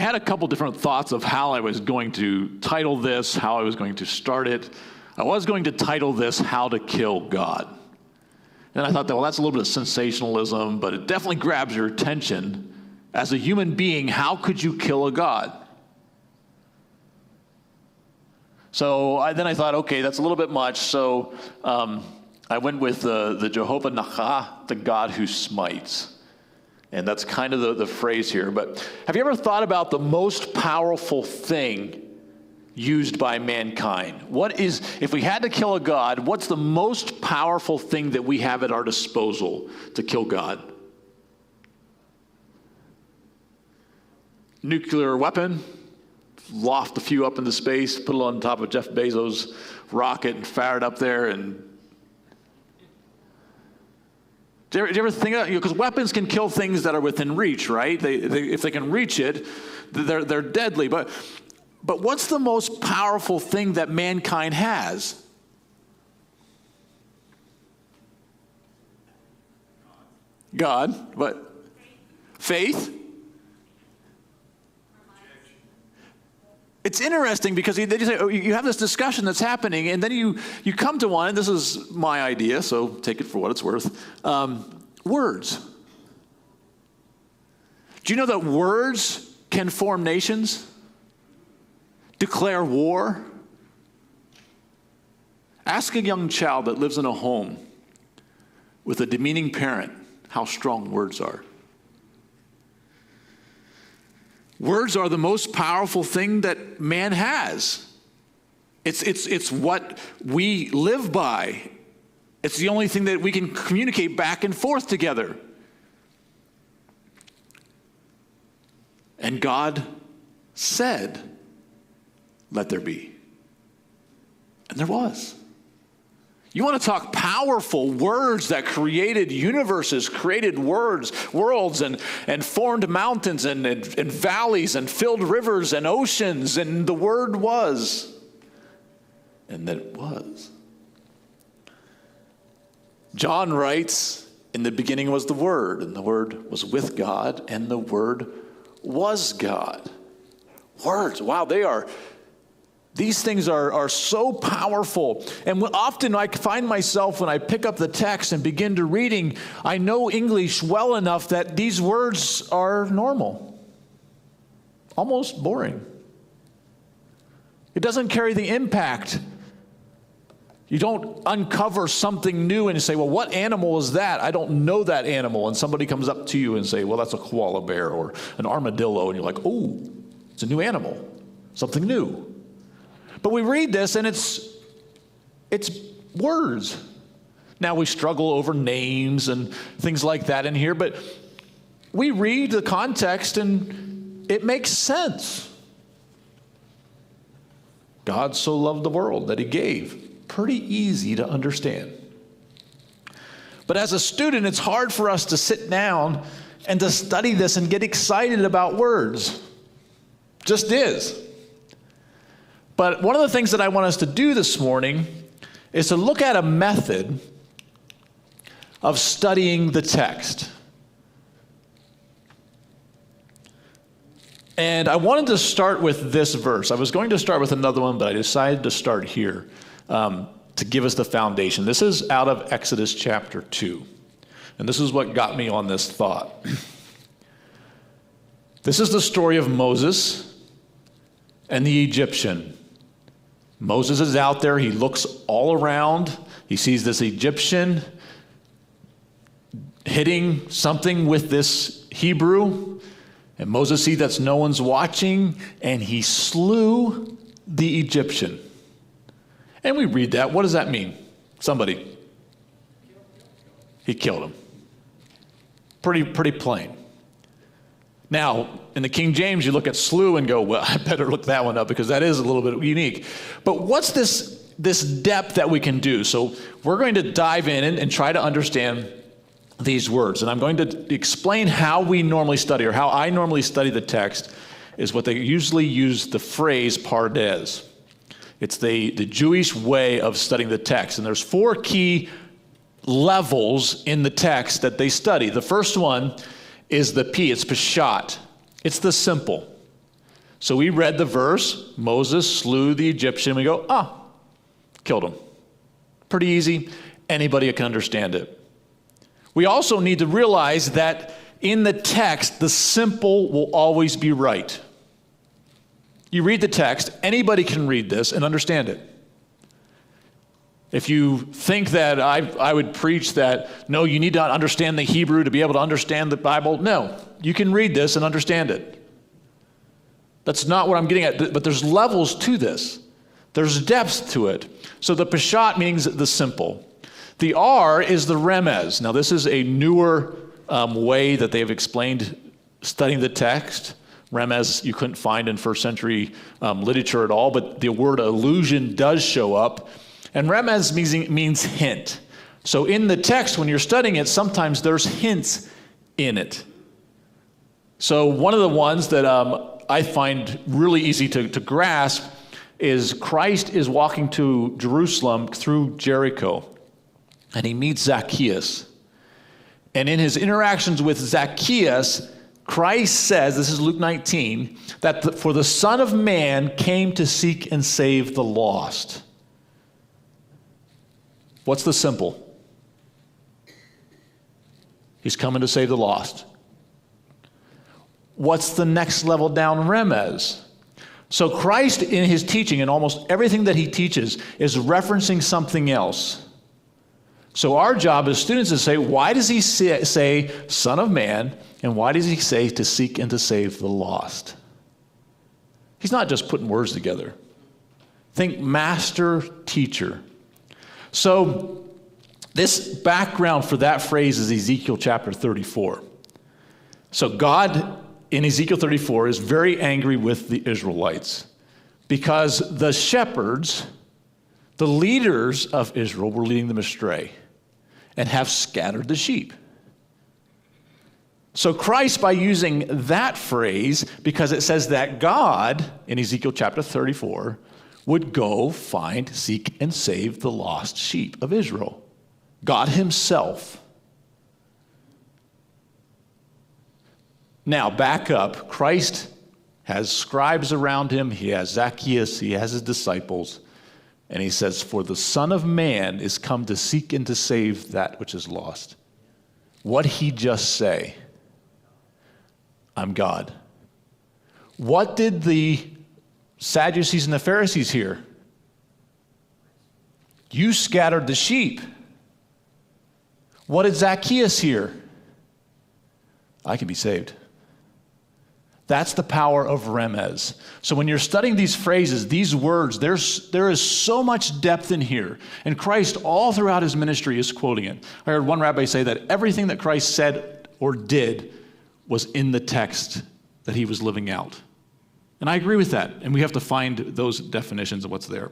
had a couple different thoughts of how I was going to title this, how I was going to start it. I was going to title this, How to Kill God. And I thought, well, that's a little bit of sensationalism, but it definitely grabs your attention. As a human being, how could you kill a God? So then I thought, okay, that's a little bit much. So I went with the Jehovah Nakah, the God who smites. And that's kind of the phrase here. But have you ever thought about the most powerful thing used by mankind? What is, if we had to kill a God, what's the most powerful thing that we have at our disposal to kill God? Nuclear weapon, loft a few up into space, put it on top of Jeff Bezos' rocket and fire it up there. And do you ever think of, because weapons can kill things that are within reach, right? If they can reach it, they're deadly. But what's the most powerful thing that mankind has? God. What? Faith? It's interesting because they just say, oh, you have this discussion that's happening, and then you come to one, and this is my idea, so take it for what it's worth. Words. Do you know that words can form nations? Declare war? Ask a young child that lives in a home with a demeaning parent how strong words are. Words are the most powerful thing that man has. It's what we live by. It's the only thing that we can communicate back and forth together. And God said, let there be. And there was. You want to talk powerful words that created universes, created worlds, and formed mountains and valleys and filled rivers and oceans, and the Word was. And that it was. John writes, in the beginning was the Word, and the Word was with God, and the Word was God. Words, wow, these things are so powerful. And often I find myself, when I pick up the text and begin to reading, I know English well enough that these words are normal, almost boring. It doesn't carry the impact. You don't uncover something new and say, well, what animal is that? I don't know that animal. And somebody comes up to you and say, well, that's a koala bear or an armadillo. And you're like, oh, it's a new animal, something new. But we read this, and it's words. Now, we struggle over names and things like that in here, but we read the context, and it makes sense. God so loved the world that he gave. Pretty easy to understand. But as a student, it's hard for us to sit down and to study this and get excited about words. Just is. But one of the things that I want us to do this morning is to look at a method of studying the text. And I wanted to start with this verse. I was going to start with another one, but I decided to start here to give us the foundation. This is out of Exodus chapter 2. And this is what got me on this thought. This is the story of Moses and the Egyptian. Moses is out there. He looks all around. He sees this Egyptian hitting something with this Hebrew. And Moses sees that no one's watching, and he slew the Egyptian. And we read that. What does that mean? Somebody. He killed him. Pretty plain. Now, in the King James, you look at slew and go, well, I better look that one up because that is a little bit unique. But what's this depth that we can do? So we're going to dive in and try to understand these words. And I'm going to explain how we normally study, or how I normally study the text, is what they usually use the phrase PaRDeS. It's the Jewish way of studying the text. And there's 4 key levels in the text that they study. The first one is the P. It's Peshat. It's the simple. So we read the verse, Moses slew the Egyptian. We go, killed him. Pretty easy. Anybody can understand it. We also need to realize that in the text, the simple will always be right. You read the text, anybody can read this and understand it. If you think that I would preach that, no, you need to understand the Hebrew to be able to understand the Bible, no, you can read this and understand it. That's not what I'm getting at, but there's levels to this. There's depth to it. So the Peshat means the simple. The R is the Remez. Now this is a newer way that they've explained studying the text. Remez you couldn't find in first century literature at all, but the word allusion does show up. And Remez means hint. So in the text, when you're studying it, sometimes there's hints in it. So one of the ones that I find really easy to grasp is Christ is walking to Jerusalem through Jericho, and he meets Zacchaeus. And in his interactions with Zacchaeus, Christ says, this is Luke 19, that for the Son of Man came to seek and save the lost. What's the simple? He's coming to save the lost. What's the next level down, Remez? So Christ in his teaching, and almost everything that he teaches, is referencing something else. So our job as students is to say, why does he say Son of Man, and why does he say to seek and to save the lost? He's not just putting words together. Think master, teacher. So this background for that phrase is Ezekiel chapter 34. So God in Ezekiel 34 is very angry with the Israelites because the shepherds, the leaders of Israel, were leading them astray and have scattered the sheep. So Christ, by using that phrase, because it says that God, in Ezekiel chapter 34, would go find, seek, and save the lost sheep of Israel. God himself. Now, back up. Christ has scribes around him. He has Zacchaeus. He has his disciples. And he says, for the Son of Man is come to seek and to save that which is lost. What he just say? I'm God. What did the Sadducees and the Pharisees hear? You scattered the sheep. What did Zacchaeus hear? I can be saved. That's the power of Remez. So when you're studying these phrases, these words, there is so much depth in here. And Christ, all throughout his ministry, is quoting it. I heard one rabbi say that everything that Christ said or did was in the text that he was living out. And I agree with that. And we have to find those definitions of what's there.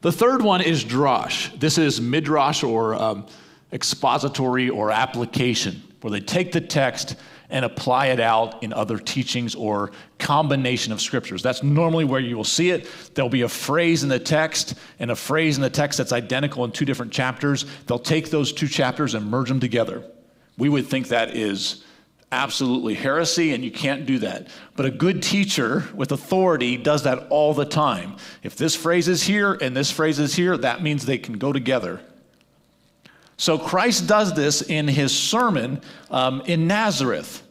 The third one is drash. This is midrash, or expository or application, where they take the text and apply it out in other teachings or combination of scriptures. That's normally where you will see it. There'll be a phrase in the text and a phrase in the text that's identical in two different chapters. They'll take those two chapters and merge them together. We would think that is absolutely heresy, and you can't do that. But a good teacher with authority does that all the time. If this phrase is here and this phrase is here, that means they can go together. So Christ does this in his sermon in Nazareth.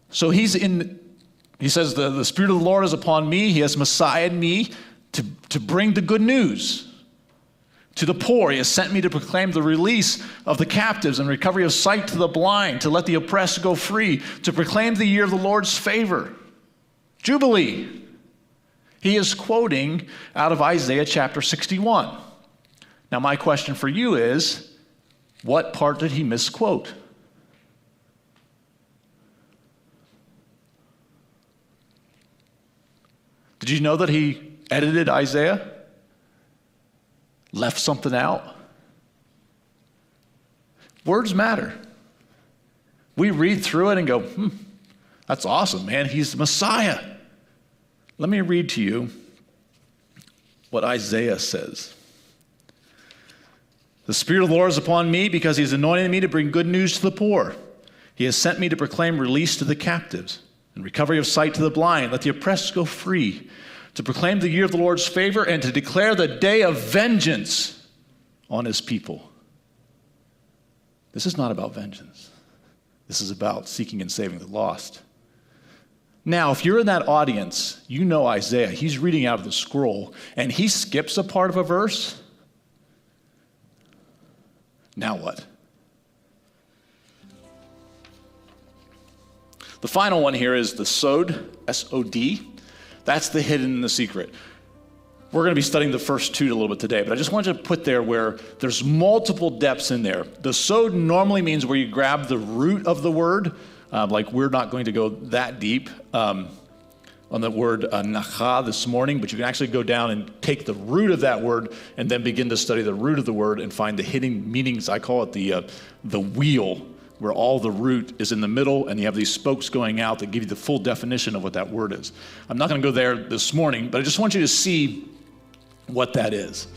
So he says, the Spirit of the Lord is upon me. He has Messiahed me to bring the good news to the poor. He has sent me to proclaim the release of the captives and recovery of sight to the blind, to let the oppressed go free, to proclaim the year of the Lord's favor. Jubilee. He is quoting out of Isaiah chapter 61. Now my question for you is, what part did he misquote? Did you know that he edited Isaiah? Left something out? Words matter. We read through it and go, that's awesome, man. He's the Messiah. Let me read to you what Isaiah says. The Spirit of the Lord is upon me because he has anointed me to bring good news to the poor. He has sent me to proclaim release to the captives and recovery of sight to the blind. Let the oppressed go free, to proclaim the year of the Lord's favor and to declare the day of vengeance on his people. This is not about vengeance. This is about seeking and saving the lost. Now, if you're in that audience, you know Isaiah. He's reading out of the scroll, and he skips a part of a verse. Now what? The final one here is the sod, S-O-D. That's the hidden and the secret. We're going to be studying the first two a little bit today, but I just wanted to put there where there's multiple depths in there. The sod normally means where you grab the root of the word. Like we're not going to go that deep on the word Nakah this morning, but you can actually go down and take the root of that word and then begin to study the root of the word and find the hidden meanings. I call it the wheel, where all the root is in the middle and you have these spokes going out that give you the full definition of what that word is. I'm not going to go there this morning, but I just want you to see what that is.